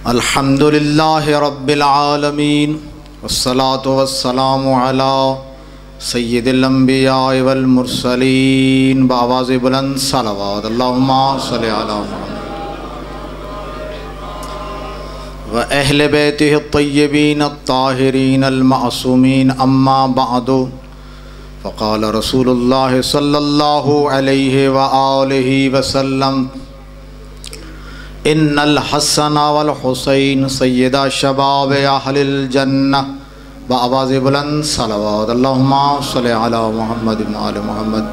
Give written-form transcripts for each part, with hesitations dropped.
الحمد للہ رب العالمین والصلاة والسلام علی سید الانبیاء والمرسلین بآواز بلند صلوات اللہم صلی علی محمد و اہل بیتہ الطیبین الطاہرین المعصومین اما بعد فقال رسول اللہ صلی اللہ علیہ وآلہ وسلم ان الحسن والحسین سیدہ شباب اہل الجنہ بآواز بلند صلوات اللہم صلی علی محمد وآل محمد۔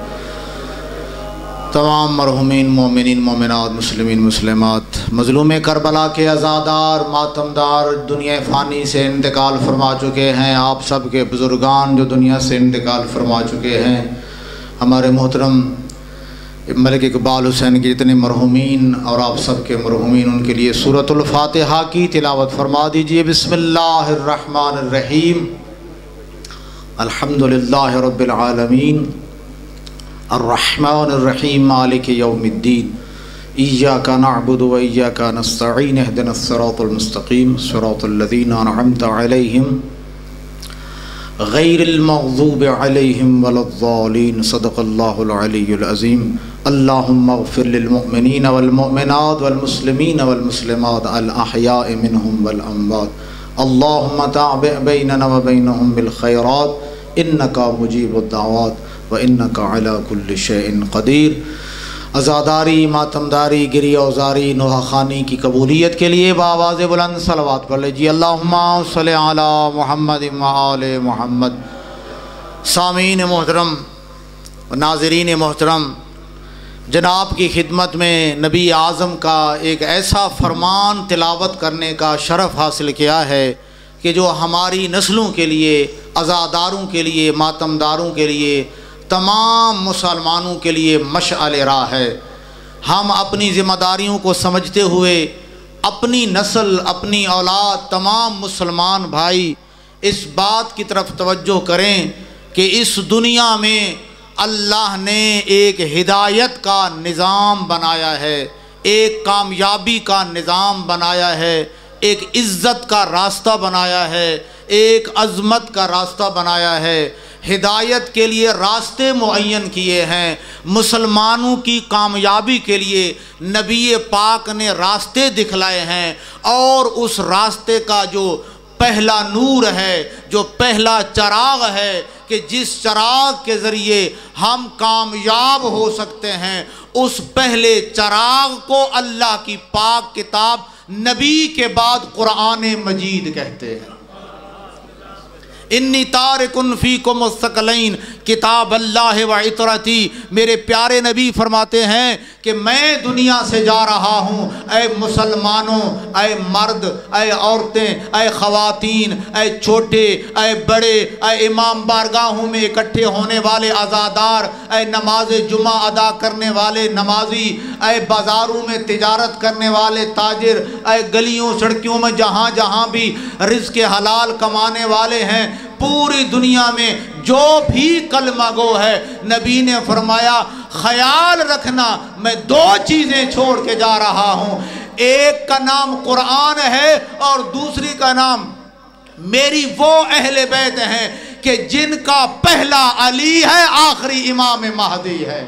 تمام مرحومین مومنین مومنات مسلمین مسلمات مظلوم کربلا کے عزادار ماتمدار دنیا فانی سے انتقال فرما چکے ہیں، آپ سب کے بزرگان جو دنیا سے انتقال فرما چکے ہیں، ہمارے محترم ملک اقبال حسین کے جتنے مرحومین اور آپ سب کے مرحومین، ان کے لیے سورۃ الفاتحہ کی تلاوت فرما دیجئے۔ بسم اللہ الرحمن الرحیم۔ الحمدللہ رب العالمین الرحمن الرحیم مالک یوم الدین ایاک نعبد و ایاک نستعین اہدنا الصراط المستقیم صراط الذین انعمت علیہم غیر المغضوب علیہم ولا الضالین۔ صدق اللہ العلی العظیم۔ اللہم اغفر للمؤمنین والمؤمنات والمسلمین والمسلمات الاحیاء منہم والاموات اللہم تابع بیننا وبینہم بالخیرات انکا مجیب الدعوات وانکا علی کل شیء قدیر۔ عزاداری ماتمداری گریہ وزاری نوحہ خانی کی قبولیت کے لیے بآواز بلند صلوات پڑھ لیجیے۔ اللہم صلی علی محمد وآل محمد۔ سامعین محترم ناظرین محترم، جناب کی خدمت میں نبی اعظم کا ایک ایسا فرمان تلاوت کرنے کا شرف حاصل کیا ہے کہ جو ہماری نسلوں کے لیے، عزاداروں کے لیے، ماتمداروں کے لیے، تمام مسلمانوں کے لیے مشعل راہ ہے۔ ہم اپنی ذمہ داریوں کو سمجھتے ہوئے اپنی نسل، اپنی اولاد، تمام مسلمان بھائی اس بات کی طرف توجہ کریں کہ اس دنیا میں اللہ نے ایک ہدایت کا نظام بنایا ہے، ایک کامیابی کا نظام بنایا ہے، ایک عزت کا راستہ بنایا ہے، ایک عظمت کا راستہ بنایا ہے۔ ہدایت کے لیے راستے معین کیے ہیں، مسلمانوں کی کامیابی کے لیے نبی پاک نے راستے دکھلائے ہیں، اور اس راستے کا جو پہلا نور ہے، جو پہلا چراغ ہے کہ جس چراغ کے ذریعے ہم کامیاب ہو سکتے ہیں، اس پہلے چراغ کو اللہ کی پاک کتاب نبی کے بعد قرآن مجید کہتے ہیں۔ انی تارکن فیکم الثقلین کتاب اللہ و عطرتی۔ میرے پیارے نبی فرماتے ہیں کہ میں دنیا سے جا رہا ہوں، اے مسلمانوں، اے مرد، اے عورتیں، اے خواتین، اے چھوٹے، اے بڑے، اے امام بارگاہوں میں اکٹھے ہونے والے عزادار، اے نماز جمعہ ادا کرنے والے نمازی، اے بازاروں میں تجارت کرنے والے تاجر، اے گلیوں سڑکیوں میں جہاں جہاں بھی رزق حلال کمانے والے ہیں، پوری دنیا میں جو بھی کلمہ گو ہے، نبی نے فرمایا خیال رکھنا میں دو چیزیں چھوڑ کے جا رہا ہوں، ایک کا نام قرآن ہے اور دوسری کا نام میری وہ اہل بیت ہیں کہ جن کا پہلا علی ہے، آخری امام مہدی ہے۔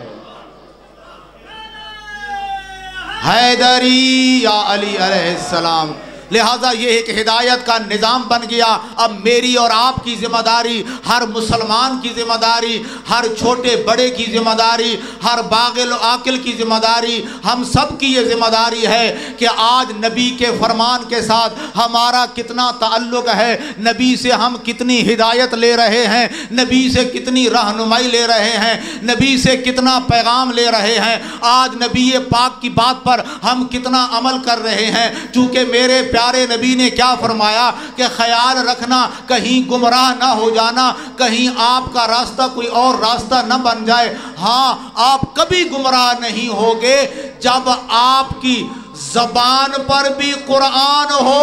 حیدری یا علی علیہ السلام۔ لہٰذا یہ ایک ہدایت کا نظام بن گیا۔ اب میری اور آپ کی ذمہ داری، ہر مسلمان کی ذمہ داری، ہر چھوٹے بڑے کی ذمہ داری، ہر باغل و عاقل کی ذمہ داری، ہم سب کی یہ ذمہ داری ہے کہ آج نبی کے فرمان کے ساتھ ہمارا کتنا تعلق ہے، نبی سے ہم کتنی ہدایت لے رہے ہیں، نبی سے کتنی رہنمائی لے رہے ہیں، نبی سے کتنا پیغام لے رہے ہیں، آج نبی پاک کی بات پر ہم کتنا عمل کر رہے ہیں۔ چونکہ میرے پیارے نبی نے کیا فرمایا کہ خیال رکھنا کہیں گمراہ نہ ہو جانا، کہیں آپ کا راستہ کوئی اور راستہ نہ بن جائے۔ ہاں، آپ کبھی گمراہ نہیں ہوگے جب آپ کی زبان پر بھی قرآن ہو،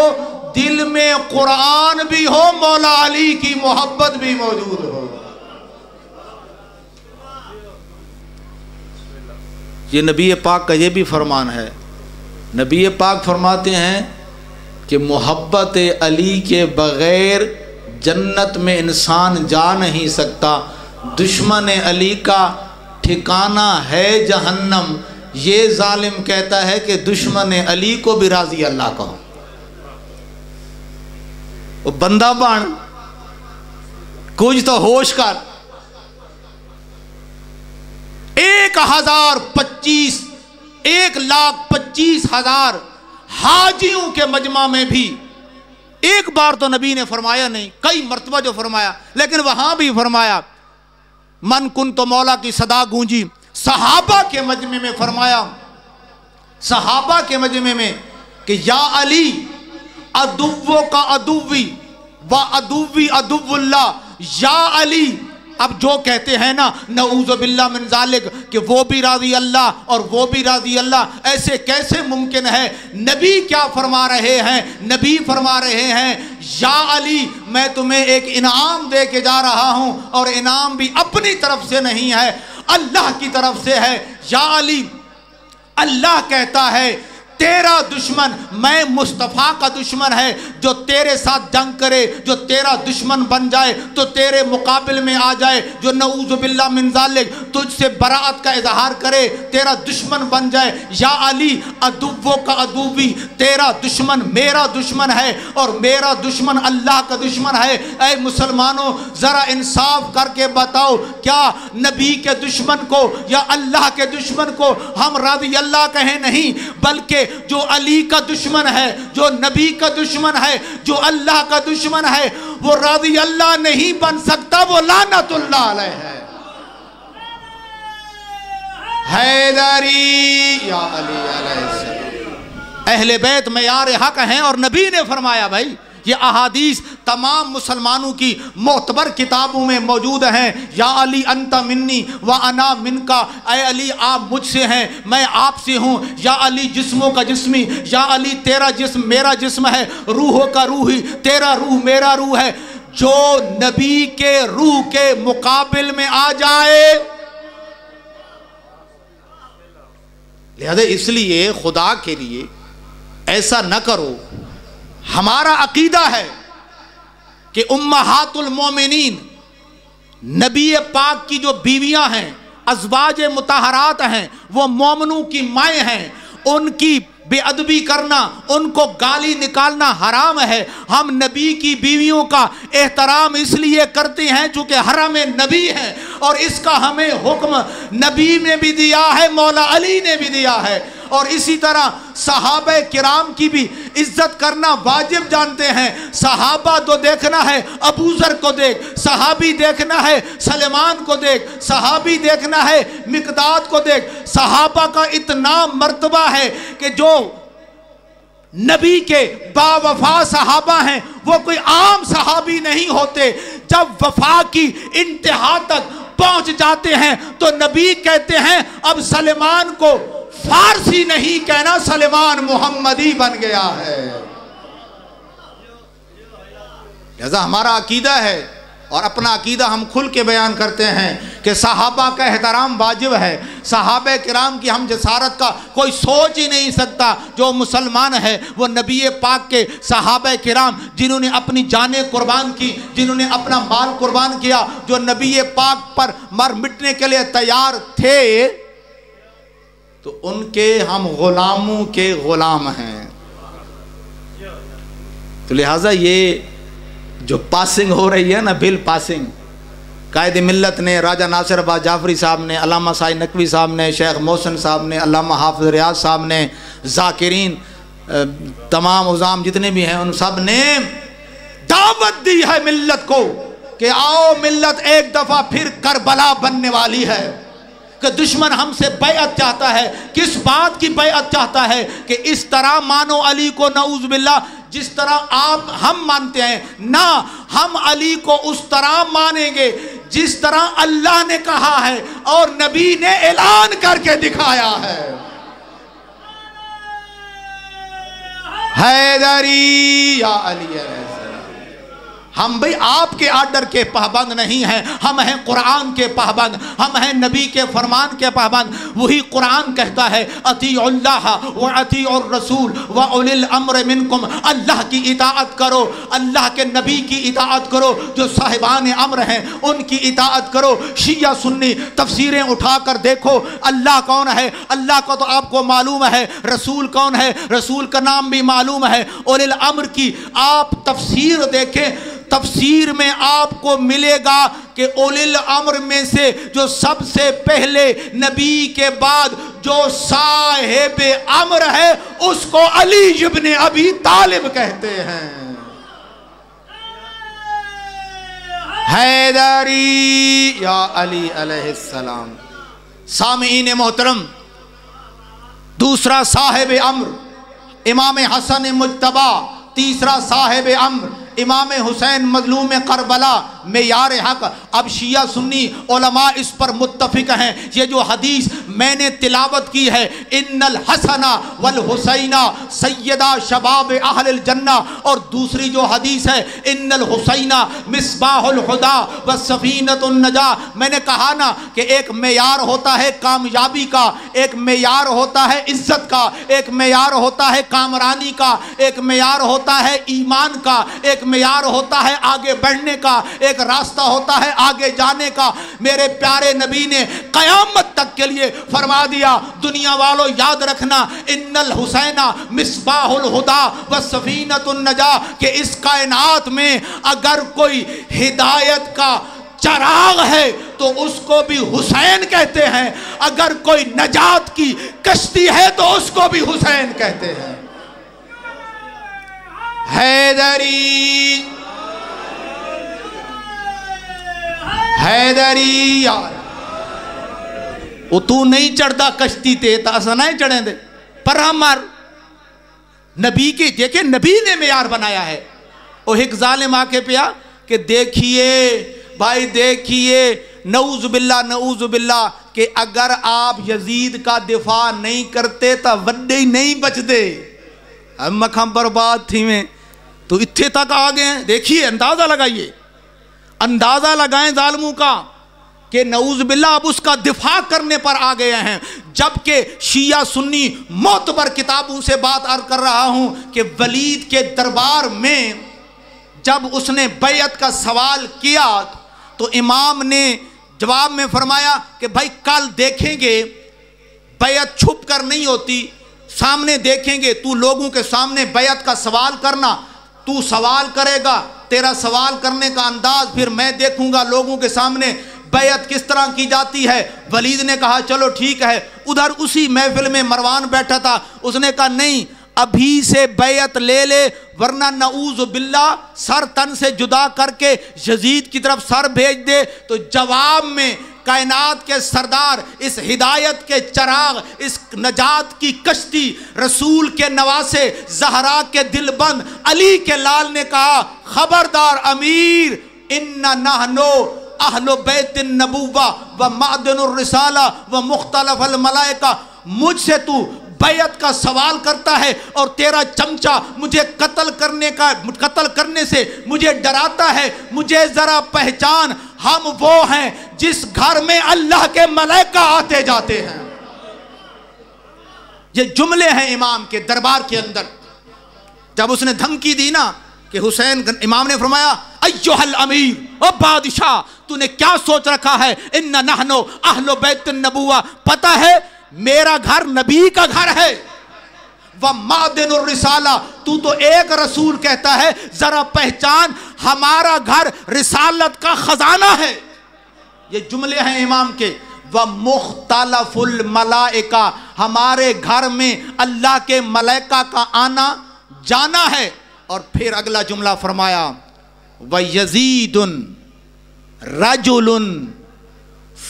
دل میں قرآن بھی ہو، مولا علی کی محبت بھی موجود ہو۔ یہ نبی پاک کا یہ بھی فرمان ہے۔ نبی پاک فرماتے ہیں کہ محبت علی کے بغیر جنت میں انسان جا نہیں سکتا، دشمن علی کا ٹھکانہ ہے جہنم، یہ ظالم کہتا ہے کہ دشمن علی کو بھی راضی اللہ کہو۔ وہ بندہ بان کچھ تو ہوش کر۔ 1,25,000 حاجیوں کے مجمع میں بھی ایک بار تو نبی نے فرمایا نہیں، کئی مرتبہ جو فرمایا، لیکن وہاں بھی فرمایا من کن تو مولا کی صدا گونجی۔ صحابہ کے مجمع میں فرمایا، صحابہ کے مجمع میں کہ یا علی عدو کا عدوی و عدوی عدو اللہ، یا علی۔ اب جو کہتے ہیں نا نعوذ باللہ من ذالک کہ وہ بھی راضی اللہ اور وہ بھی راضی اللہ، ایسے کیسے ممکن ہے؟ نبی کیا فرما رہے ہیں؟ نبی فرما رہے ہیں یا علی میں تمہیں ایک انعام دے کے جا رہا ہوں، اور انعام بھی اپنی طرف سے نہیں ہے، اللہ کی طرف سے ہے۔ یا علی اللہ کہتا ہے تیرا دشمن میں مصطفیٰ کا دشمن ہے، جو تیرے ساتھ جنگ کرے، جو تیرا دشمن بن جائے تو تیرے مقابل میں آ جائے، جو نعوذ باللہ من ذالک تجھ سے براعت کا اظہار کرے، تیرا دشمن بن جائے۔ یا علی عدو کا عدوی، تیرا دشمن میرا دشمن ہے اور میرا دشمن اللہ کا دشمن ہے۔ اے مسلمانوں ذرا انصاف کر کے بتاؤ، کیا نبی کے دشمن کو یا اللہ کے دشمن کو ہم رضی اللہ کہیں؟ نہیں، بلکہ جو علی کا دشمن ہے، جو نبی کا دشمن ہے، جو اللہ کا دشمن ہے، وہ رضی اللہ نہیں بن سکتا، وہ لعنت اللہ علیہ ہے۔ حیدری یا علی علیہ السلام۔ اہل بیت معیار حق ہیں، اور نبی نے فرمایا بھائی یہ احادیث تمام مسلمانوں کی معتبر کتابوں میں موجود ہیں۔ یا علی انت منی و انا منکا، اے علی آپ مجھ سے ہیں میں آپ سے ہوں۔ یا علی جسموں کا جسمی، یا علی تیرا جسم میرا جسم ہے، روحوں کا روحی، تیرا روح میرا روح ہے۔ جو نبی کے روح کے مقابل میں آ جائے، لہذا اس لیے خدا کے لیے ایسا نہ کرو۔ ہمارا عقیدہ ہے کہ امہات المومنین نبی پاک کی جو بیویاں ہیں، ازواج مطہرات ہیں، وہ مومنوں کی مائیں ہیں، ان کی بے ادبی کرنا، ان کو گالی نکالنا حرام ہے۔ ہم نبی کی بیویوں کا احترام اس لیے کرتے ہیں چونکہ حرم نبی ہے، اور اس کا ہمیں حکم نبی نے بھی دیا ہے، مولا علی نے بھی دیا ہے۔ اور اسی طرح صحابہ کرام کی بھی عزت کرنا واجب جانتے ہیں۔ صحابہ تو دیکھنا ہے ابو ذر کو دیکھ، صحابی دیکھنا ہے سلمان کو دیکھ، صحابی دیکھنا ہے مقداد کو دیکھ۔ صحابہ کا اتنا مرتبہ ہے کہ جو نبی کے با وفا صحابہ ہیں وہ کوئی عام صحابی نہیں ہوتے۔ جب وفا کی انتہا تک پہنچ جاتے ہیں تو نبی کہتے ہیں اب سلمان کو فارسی نہیں کہنا، سلمان محمدی بن گیا ہے۔ لہذا ہمارا عقیدہ ہے، اور اپنا عقیدہ ہم کھل کے بیان کرتے ہیں کہ صحابہ کا احترام واجب ہے۔ صحابہ کرام کی ہم جسارت کا کوئی سوچ ہی نہیں سکتا۔ جو مسلمان ہے وہ نبی پاک کے صحابہ کرام جنہوں نے اپنی جانیں قربان کی، جنہوں نے اپنا مال قربان کیا، جو نبی پاک پر مر مٹنے کے لیے تیار تھے، تو ان کے ہم غلاموں کے غلام ہیں۔ تو لہٰذا یہ جو پاسنگ ہو رہی ہے نا، بل پاسنگ، قائد ملت نے، راجہ ناصر عباس جعفری صاحب نے، علامہ سعید نقوی صاحب نے، شیخ محسن صاحب نے، علامہ حافظ ریاض صاحب نے، ذاکرین تمام عظام جتنے بھی ہیں، ان سب نے دعوت دی ہے ملت کو کہ آؤ ملت ایک دفعہ پھر کربلا بننے والی ہے، کہ دشمن ہم سے بیعت چاہتا ہے۔ کس بات کی بیعت چاہتا ہے؟ کہ اس طرح مانو علی کو، نعوذ باللہ، جس طرح ہم مانتے ہیں، نہ ہم علی کو اس طرح مانیں گے جس طرح اللہ نے کہا ہے اور نبی نے اعلان کر کے دکھایا ہے۔ حیدری یا علی علیہ السلام۔ ہم بھئی آپ کے آرڈر کے پابند نہیں ہیں، ہم ہیں قرآن کے پابند، ہم ہیں نبی کے فرمان کے پابند۔ وہی قرآن کہتا ہے اطیعوا اللہ و اطیعوا الرسول و اولی الامر منکم، اللہ کی اطاعت کرو، اللہ کے نبی کی اطاعت کرو، جو صاحبان امر ہیں ان کی اطاعت کرو۔ شیعہ سنی تفسیریں اٹھا کر دیکھو، اللہ کون ہے؟ اللہ کا تو آپ کو معلوم ہے، رسول کون ہے؟ رسول کا نام بھی معلوم ہے۔ اولی الامر کی آپ تفسیر دیکھیں، تفسیر میں آپ کو ملے گا کہ اولی الامر میں سے جو سب سے پہلے نبی کے بعد جو صاحب امر ہے اس کو علی ابن ابی طالب کہتے ہیں۔ حیدری یا علی علیہ السلام۔ سامعین محترم، دوسرا صاحب امر امام حسن مجتبی، تیسرا صاحب امر امام حسین مظلوم کربلا، معیار حق۔ اب شیعہ سنی علماء اس پر متفق ہیں۔ یہ جو حدیث میں نے تلاوت کی ہے، ان الحسن والحسین سیدہ شباب اہل الجنہ، اور دوسری جو حدیث ہے ان الحسین مصباح الہدی والسفینۃ النجاہ، میں نے کہا نا کہ ایک معیار ہوتا ہے کامیابی کا، ایک معیار ہوتا ہے عزت کا، ایک معیار ہوتا ہے کامرانی کا، ایک معیار ہوتا ہے ایمان کا، ایک معیار ہوتا ہے آگے بڑھنے کا، ایک راستہ ہوتا ہے آگے جانے کا۔ میرے پیارے نبی نے قیامت تک کے لیے فرما دیا، دنیا والوں یاد رکھنا، ان الحسین مصباح الہدی والسفینۃ النجاہ، کہ اس کائنات میں اگر کوئی ہدایت کا چراغ ہے تو اس کو بھی حسین کہتے ہیں، اگر کوئی نجات کی کشتی ہے تو اس کو بھی حسین کہتے ہیں۔ حیدری حیدری یار، وہ تو نہیں چڑھتا کشتی تے تا اسا نہیں چڑھیں دے، پر ہمار نبی کی دیکھیں، نبی نے معیار بنایا ہے۔ وہ ایک ظالم آ کے پیا کہ دیکھیے بھائی، دیکھیے نعوذ باللہ کہ اگر آپ یزید کا دفاع نہیں کرتے تو وڈے ہی نہیں بچ دے، ہم مکھم برباد تھی میں تو اتھے تک آگئے ہیں۔ دیکھیے اندازہ لگائیے، اندازہ لگائیں ظالموں کا کہ نعوذ باللہ اب اس کا دفاع کرنے پر آ گئے ہیں۔ جبکہ شیعہ سنی معتبر کتابوں سے بات عرض کر رہا ہوں کہ ولید کے دربار میں جب اس نے بیعت کا سوال کیا تو امام نے جواب میں فرمایا کہ بھائی کل دیکھیں گے، بیعت چھپ کر نہیں ہوتی، سامنے دیکھیں گے، تو لوگوں کے سامنے بیعت کا سوال کرنا، تو سوال کرے گا، تیرا سوال کرنے کا انداز پھر میں دیکھوں گا لوگوں کے سامنے بیعت کس طرح کی جاتی ہے۔ ولید نے کہا چلو ٹھیک ہے۔ ادھر اسی محفل میں مروان بیٹھا تھا، اس نے کہا نہیں، ابھی سے بیعت لے لے ورنہ نعوذ باللہ سر تن سے جدا کر کے یزید کی طرف سر بھیج دے۔ تو جواب میں کائنات کے سردار، اس ہدایت کے چراغ، اس نجات کی کشتی، رسول کے نواسے، زہرا کے دل بند علی کے لال نے کہا خبردار امیر، اِنَّا نَحْنُ اہل بیت النبوہ و معدن الرسالہ و مختلف الملائکہ، مجھ سے تو بیعت کا سوال کرتا ہے اور تیرا چمچہ مجھے قتل کرنے سے مجھے ڈراتا ہے، مجھے ذرا پہچان، ہم وہ ہیں جس گھر میں اللہ کے ملائکہ آتے جاتے ہیں۔ یہ جملے ہیں امام کے دربار کے اندر۔ جب اس نے دھمکی دی نا کہ حسین، امام نے فرمایا ایھا الامیر، او بادشاہ تو نے کیا سوچ رکھا ہے، ان نحن اہل بیت النبوہ، پتہ ہے میرا گھر نبی کا گھر ہے، وَمَعْدِنُ الرِّسَالَةِ تو ایک رسول کہتا ہے، ذرا پہچان ہمارا گھر رسالت کا خزانہ ہے۔ یہ جملے ہیں امام کے۔ وَمُخْتَلَفُ الْمَلَائِكَةِ ہمارے گھر میں اللہ کے ملائکہ کا آنا جانا ہے۔ اور پھر اگلا جملہ فرمایا وَيَزِيدٌ رَجُلٌ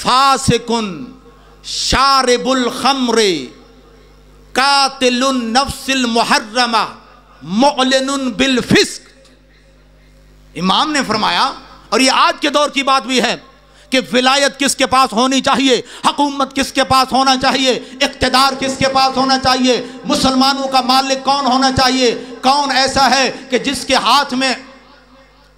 فَاسِقٌ شارب الخمر قاتل النفس المحرمہ معلن بالفسق۔ امام نے فرمایا، اور یہ آج کے دور کی بات بھی ہے، کہ ولایت کس کے پاس ہونی چاہیے، حکومت کس کے پاس ہونا چاہیے، اقتدار کس کے پاس ہونا چاہیے، مسلمانوں کا مالک کون ہونا چاہیے، کون ایسا ہے کہ جس کے ہاتھ میں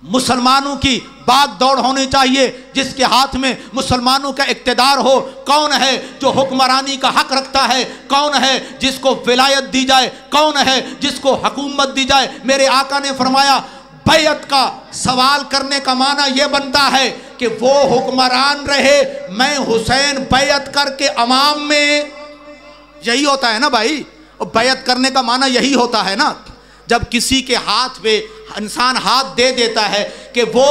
مسلمانوں کی باغ دوڑ ہونی چاہیے، جس کے ہاتھ میں مسلمانوں کا اقتدار ہو۔ کون ہے جو حکمرانی کا حق رکھتا ہے؟ کون ہے جس کو ولایت دی جائے؟ کون ہے جس کو حکومت دی جائے؟ میرے آقا نے فرمایا بیعت کا سوال کرنے کا معنی یہ بنتا ہے کہ وہ حکمران رہے، میں حسین بیعت کر کے عوام میں، یہی ہوتا ہے نا بھائی، بیعت کرنے کا معنی یہی ہوتا ہے نا۔ جب کسی کے ہاتھ پہ انسان ہاتھ دے دیتا ہے کہ وہ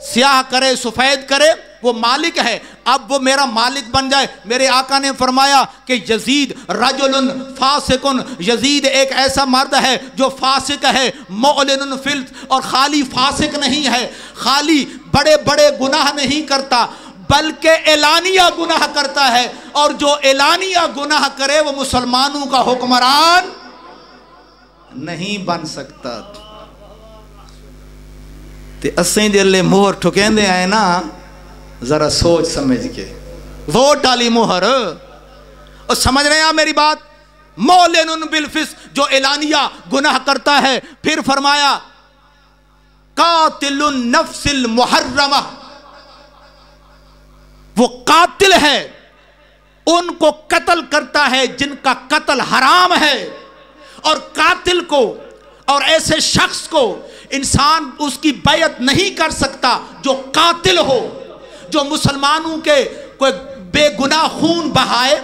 سیاہ کرے سفید کرے، وہ مالک ہے، اب وہ میرا مالک بن جائے۔ میرے آقا نے فرمایا کہ یزید رجل فاسق، یزید ایک ایسا مرد ہے جو فاسق ہے، معلن فلت، اور خالی فاسق نہیں ہے، خالی بڑے بڑے گناہ نہیں کرتا بلکہ اعلانیہ گناہ کرتا ہے، اور جو اعلانیہ گناہ کرے وہ مسلمانوں کا حکمران نہیں بن سکتا۔ تے اسیں دے مہر ٹھکین دے آئے نا، ذرا سوچ سمجھ کے ووٹ ڈالی مہر، اور سمجھ رہے ہیں میری بات؟ مولن بالفسق، جو اعلانیہ گناہ کرتا ہے۔ پھر فرمایا قاتل النفس المحرمہ، وہ قاتل ہے، ان کو قتل کرتا ہے جن کا قتل حرام ہے، اور قاتل کو اور ایسے شخص کو انسان اس کی بیعت نہیں کر سکتا جو قاتل ہو، جو مسلمانوں کے کوئی بے گناہ خون بہائے۔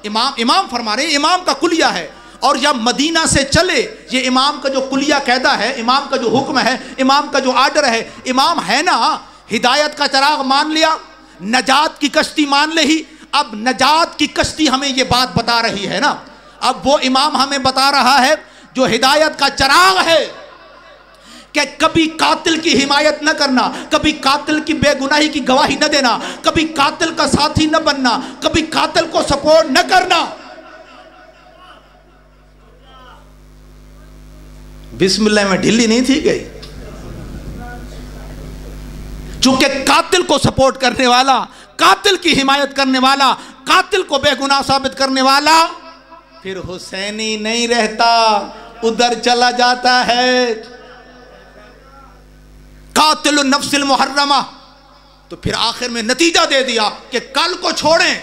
امام فرما رہے ہیں، امام کا کلیہ ہے، اور جب مدینہ سے چلے، یہ امام کا جو کلیہ قاعدہ ہے، امام کا جو حکم ہے، امام کا جو آرڈر ہے، امام ہے نا، ہدایت کا چراغ مان لیا، نجات کی کشتی مان لے ہی، اب نجات کی کشتی ہمیں یہ بات بتا رہی ہے نا، اب وہ امام ہمیں بتا رہا ہے جو ہدایت کا چراغ ہے کہ کبھی قاتل کی حمایت نہ کرنا، کبھی قاتل کی بے گناہی کی گواہی نہ دینا، کبھی قاتل کا ساتھی نہ بننا، کبھی قاتل کو سپورٹ نہ کرنا۔ بسم اللہ میں ڈھلی نہیں تھی گئی، چونکہ قاتل کو سپورٹ کرنے والا، قاتل کی حمایت کرنے والا، قاتل کو بے گناہ ثابت کرنے والا پھر حسینی نہیں رہتا، ادھر چلا جاتا ہے۔ قاتل النفس المحرمہ، تو پھر آخر میں نتیجہ دے دیا کہ کل کو چھوڑیں،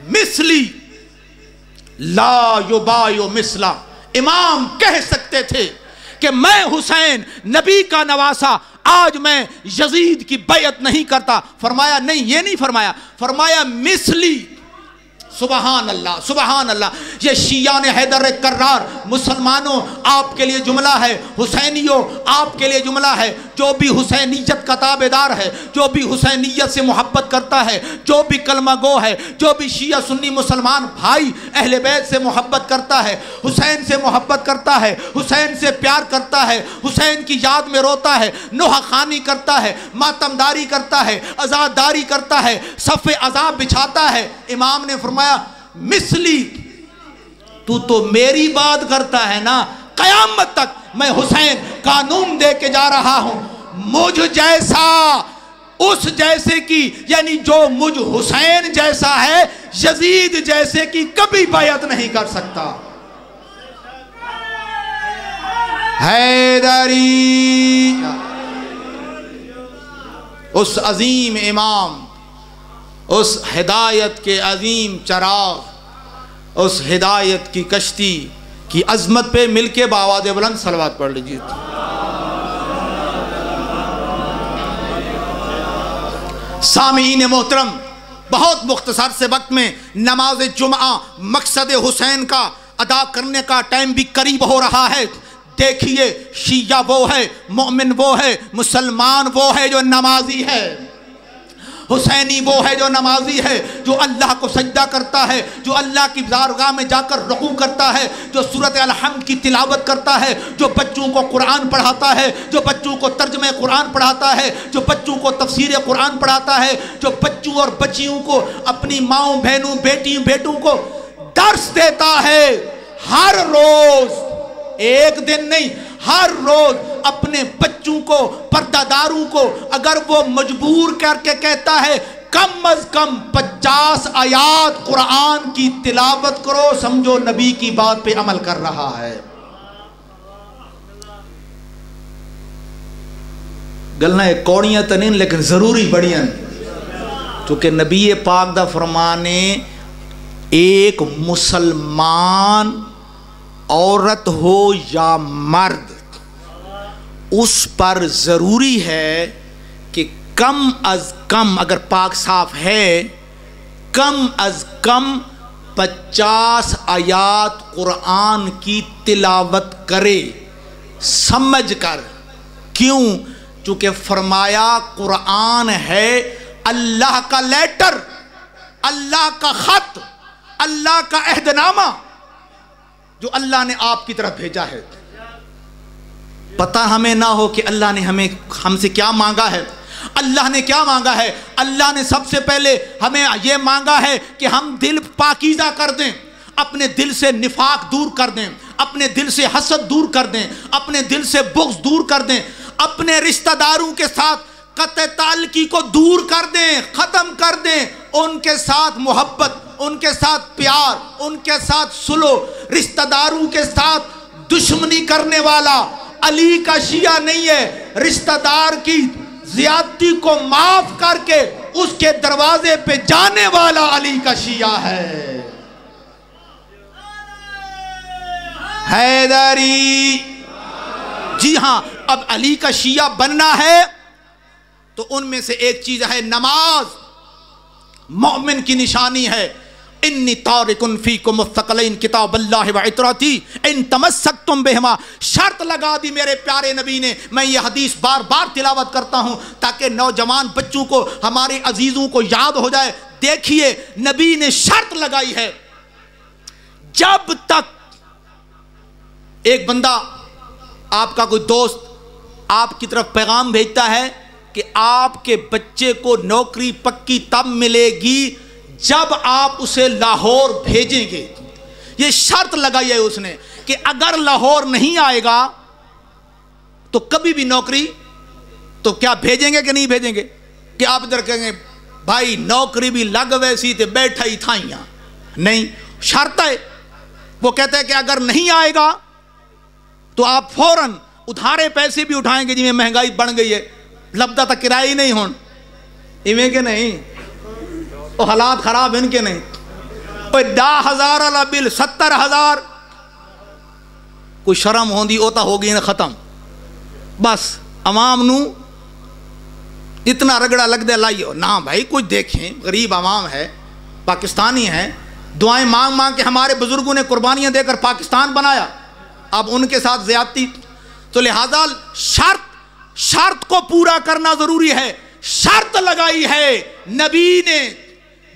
مثلی لا یبایع مثلا۔ امام کہہ سکتے تھے کہ میں حسین نبی کا نواسا، آج میں یزید کی بیعت نہیں کرتا۔ فرمایا نہیں، یہ نہیں فرمایا، فرمایا مثلی۔ سبحان اللہ سبحان اللہ۔ یہ شیعان حیدر کرار، مسلمانوں آپ کے لیے جملہ ہے، حسینیوں آپ کے لیے جملہ ہے، جو بھی حسینیت کا تابعدار ہے، جو بھی حسینیت سے محبت کرتا ہے، جو بھی کلمہ گو ہے، جو بھی شیعہ سنی مسلمان بھائی اہل بیت سے محبت کرتا ہے، حسین سے محبت کرتا ہے، حسین سے پیار کرتا ہے، حسین کی یاد میں روتا ہے، نوحہ خوانی کرتا ہے، ماتمداری کرتا ہے، عزاداری کرتا ہے، صف عذاب بچھاتا ہے، امام نے فرمایا مثلی، تو میری بات کرتا ہے نا، قیامت تک میں حسین قانون دے کے جا رہا ہوں، مجھ جیسا اس جیسے کی، یعنی جو مجھ حسین جیسا ہے یزید جیسے کی کبھی بیعت نہیں کر سکتا۔ حیدری، اس عظیم امام، اس ہدایت کے عظیم چراغ، اس ہدایت کی کشتی کی عظمت پہ مل کے بآواز بلند صلوات پڑھ لیجیے۔ سامعین محترم، بہت مختصر سے وقت میں نماز جمعہ مقصد حسین کا ادا کرنے کا ٹائم بھی قریب ہو رہا ہے۔ دیکھیے، شیعہ وہ ہے، مومن وہ ہے، مسلمان وہ ہے جو نمازی ہے، حسینی وہ ہے جو نمازی ہے، جو اللہ کو سجدہ کرتا ہے، جو اللہ کی بارگاہ میں جا کر رکوع کرتا ہے، جو سورۃ الحمد کی تلاوت کرتا ہے، جو بچوں کو قرآن پڑھاتا ہے، جو بچوں کو ترجمہ قرآن پڑھاتا ہے، جو بچوں کو تفسیر قرآن پڑھاتا ہے، جو بچوں اور بچیوں کو، اپنی ماؤں بہنوں بیٹیوں بیٹوں کو درس دیتا ہے، ہر روز، ایک دن نہیں، ہر روز اپنے بچوں کو، پردہ داروں کو اگر وہ مجبور کر کے کہتا ہے کم از کم 50 آیات قرآن کی تلاوت کرو، سمجھو نبی کی بات پہ عمل کر رہا ہے۔ گلنا کوڑیاں تو نہیں لیکن ضروری بڑیاں، چونکہ نبی پاک دا فرمانے ایک مسلمان عورت ہو یا مرد اس پر ضروری ہے کہ کم از کم، اگر پاک صاف ہے، کم از کم 50 آیات قرآن کی تلاوت کرے سمجھ کر۔ کیوں؟ چونکہ فرمایا قرآن ہے اللہ کا لیٹر، اللہ کا خط، اللہ کا عہد نامہ جو اللہ نے آپ کی طرف بھیجا ہے۔ پتہ ہمیں نہ ہو کہ اللہ نے ہم سے کیا مانگا ہے۔ اللہ نے کیا مانگا ہے؟ اللہ نے سب سے پہلے ہمیں یہ مانگا ہے کہ ہم دل پاکیزہ کر دیں، اپنے دل سے نفاق دور کر دیں، اپنے دل سے حسد دور کر دیں، اپنے دل سے بغض دور کر دیں، اپنے رشتہ داروں کے ساتھ قطع تعلقی کو دور کر دیں، ختم کر دیں، ان کے ساتھ محبت، ان کے ساتھ پیار، ان کے ساتھ سلو۔ رشتہ داروں کے ساتھ دشمنی کرنے والا علی کا شیعہ نہیں ہے، رشتہ دار کی زیادتی کو معاف کر کے اس کے دروازے پہ جانے والا علی کا شیعہ ہے۔ حیدری، جی ہاں، اب علی کا شیعہ بننا ہے تو ان میں سے ایک چیز ہے نماز۔ مومن کی نشانی ہے انی تارکن فیکم الثقلین کتاب اللہ و عطرتی ان تمسکتم بہما۔ شرط لگا دی میرے پیارے نبی نے، میں یہ حدیث بار بار تلاوت کرتا ہوں تاکہ نوجوان بچوں کو، ہمارے عزیزوں کو یاد ہو جائے۔ دیکھیے نبی نے شرط لگائی ہے، جب تک ایک بندہ، آپ کا کوئی دوست آپ کی طرف پیغام بھیجتا ہے کہ آپ کے بچے کو نوکری پکی تب ملے گی جب آپ اسے لاہور بھیجیں گے، یہ شرط لگائی ہے اس نے کہ اگر لاہور نہیں آئے گا تو کبھی بھی نوکری، تو کیا بھیجیں گے کہ نہیں بھیجیں گے؟ کہ آپ ادھر کہیں گے بھائی نوکری بھی لگ ویسی تے بیٹھا ہی تھا یہاں، نہیں، شرط ہے۔ وہ کہتا ہے کہ اگر نہیں آئے گا تو آپ فوراً ادھارے پیسے بھی اٹھائیں گے، جی میں مہنگائی بڑھ گئی ہے، لبدہ تک کرایہ ہی نہیں ہون، ایویں کہ نہیں، تو حالات خراب ان کے نہیں، کوئی 10,000 والا بل 70,000، کوئی شرم ہوندی ہوتا ہوگی نا ختم۔ بس عوام نو اتنا رگڑا لگ دے لائیو نا بھائی، کچھ دیکھیں، غریب عوام ہے، پاکستانی ہیں، دعائیں مانگ مانگ کے ہمارے بزرگوں نے قربانیاں دے کر پاکستان بنایا، اب ان کے ساتھ زیادتی۔ تو لہذا شرط کو پورا کرنا ضروری ہے۔ شرط لگائی ہے نبی نے،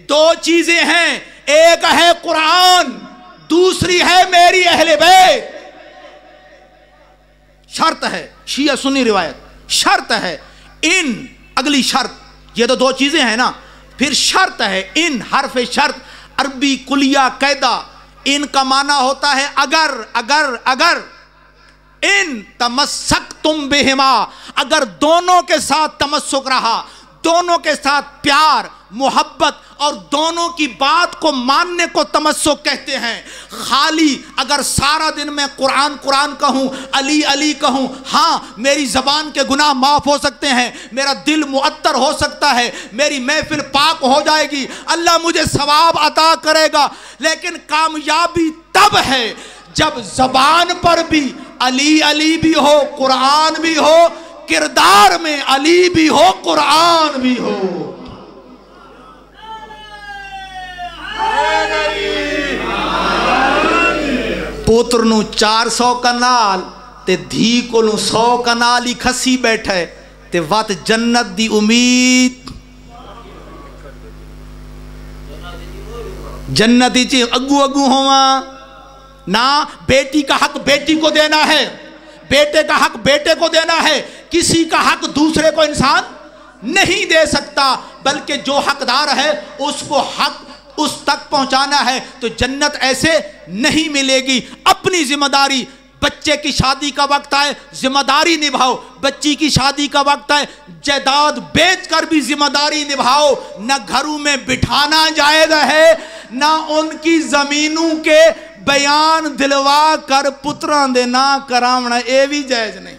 دو چیزیں ہیں، ایک ہے قرآن، دوسری ہے میری اہل بیت۔ شرط ہے، شیعہ سنی روایت، شرط ہے ان، اگلی شرط، یہ تو دو چیزیں ہیں نا، پھر شرط ہے ان، حرف شرط عربی کلیہ قاعدہ، ان کا معنی ہوتا ہے اگر ان تمسکتم بہما، اگر دونوں کے ساتھ تمسک رہا، دونوں کے ساتھ پیار، محبت اور دونوں کی بات کو ماننے کو تمسک کہتے ہیں۔ خالی اگر سارا دن میں قرآن کہوں، علی کہوں، ہاں میری زبان کے گناہ معاف ہو سکتے ہیں، میرا دل معطر ہو سکتا ہے، میری محفل پاک ہو جائے گی، اللہ مجھے ثواب عطا کرے گا، لیکن کامیابی تب ہے جب زبان پر بھی علی بھی ہو، قرآن بھی ہو، کردار میں علی بھی ہو، قرآن بھی ہو۔ پوتر نو 400 کنال تے دھی کو 100 کنال ہی کھسی بیٹھے تے وات جنت دی امید، جنتی چی اگو ہوا نا، بیٹی کا حق بیٹی کو دینا ہے، بیٹے کا حق بیٹے کو دینا ہے، کسی کا حق دوسرے کو انسان نہیں دے سکتا، بلکہ جو حقدار ہے اس کو حق اس تک پہنچانا ہے۔ تو جنت ایسے نہیں ملے گی۔ اپنی ذمہ داری، بچے کی شادی کا وقت آئے ذمہ داری نبھاؤ، بچی کی شادی کا وقت آئے جائیداد بیچ کر بھی ذمہ داری نبھاؤ، نہ گھروں میں بٹھانا جائز ہے، نہ ان کی زمینوں کے بیان دلوا کر پتران دے نہ کرامنا، اے بھی جائز نہیں۔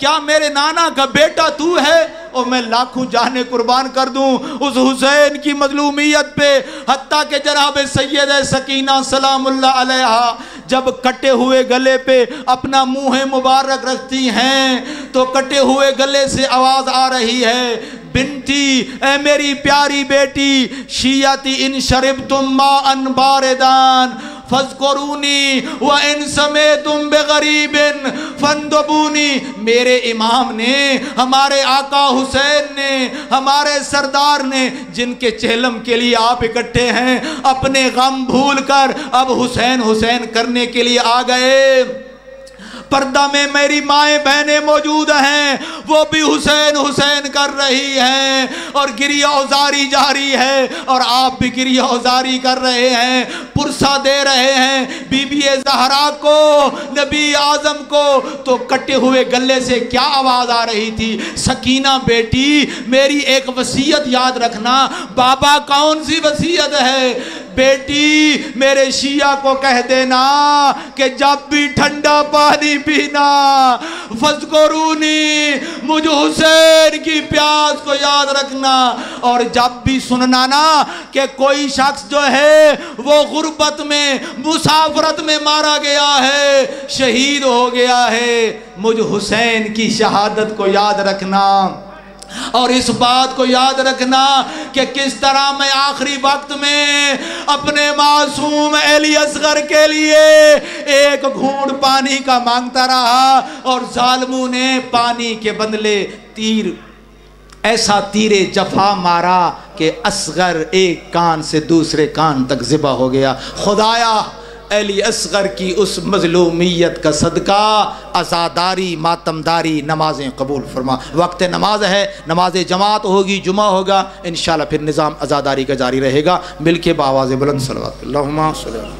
کیا میرے نانا کا بیٹا تو ہے؟ اور میں لاکھوں جانیں قربان کر دوں اس حسین کی مظلومیت پہ، حتیٰ کہ جناب سیدہ سکینہ سلام اللہ علیہا جب کٹے ہوئے گلے پہ اپنا منہ مبارک رکھتی ہیں تو کٹے ہوئے گلے سے آواز آ رہی ہے، بنتی اے میری پیاری بیٹی، شیعتی ان شربتم ماء باردان فاذکرونی وَإِن سَمِعْتُم بِغَرِیبٍ فَانْدُبُونِی۔ میرے امام نے، ہمارے آقا حسین نے، ہمارے سردار نے، جن کے چہلم کے لیے آپ اکٹھے ہیں، اپنے غم بھول کر اب حسین حسین کرنے کے لیے آ گئے۔ پردہ میں میری مائیں بہنیں موجود ہیں، وہ بھی حسین حسین کر رہی ہیں اور گریہ ازاری جاری ہے، اور آپ بھی گریہ ازاری کر رہے ہیں، پرسہ دے رہے ہیں بی بی زہرا کو، نبی اعظم کو۔ تو کٹے ہوئے گلے سے کیا آواز آ رہی تھی؟ سکینہ بیٹی میری ایک وصیت یاد رکھنا۔ بابا کون سی وصیت ہے؟ بیٹی میرے شیعہ کو کہہ دینا کہ جب بھی ٹھنڈا پانی پینا فذکرونی، مجھ حسین کی پیاس کو یاد رکھنا، اور جب بھی سننا نا کہ کوئی شخص جو ہے وہ غربت میں مسافرت میں مارا گیا ہے، شہید ہو گیا ہے، مجھ حسین کی شہادت کو یاد رکھنا، اور اس بات کو یاد رکھنا کہ کس طرح میں آخری وقت میں اپنے معصوم علی اصغر کے لیے ایک گھونٹ پانی کا مانگتا رہا، اور ظالموں نے پانی کے بدلے تیر، ایسا تیر جفا مارا کہ اصغر ایک کان سے دوسرے کان تک ذبح ہو گیا۔ خدایا علی اصغر کی اس مظلومیت کا صدقہ عزاداری ماتمداری نمازیں قبول فرما۔ وقت نماز ہے، نماز جماعت ہوگی، جمعہ ہوگا انشاءاللہ، پھر نظام عزاداری کا جاری رہے گا۔ مل کے بآواز بلند صلوات اللہم صلی اللہ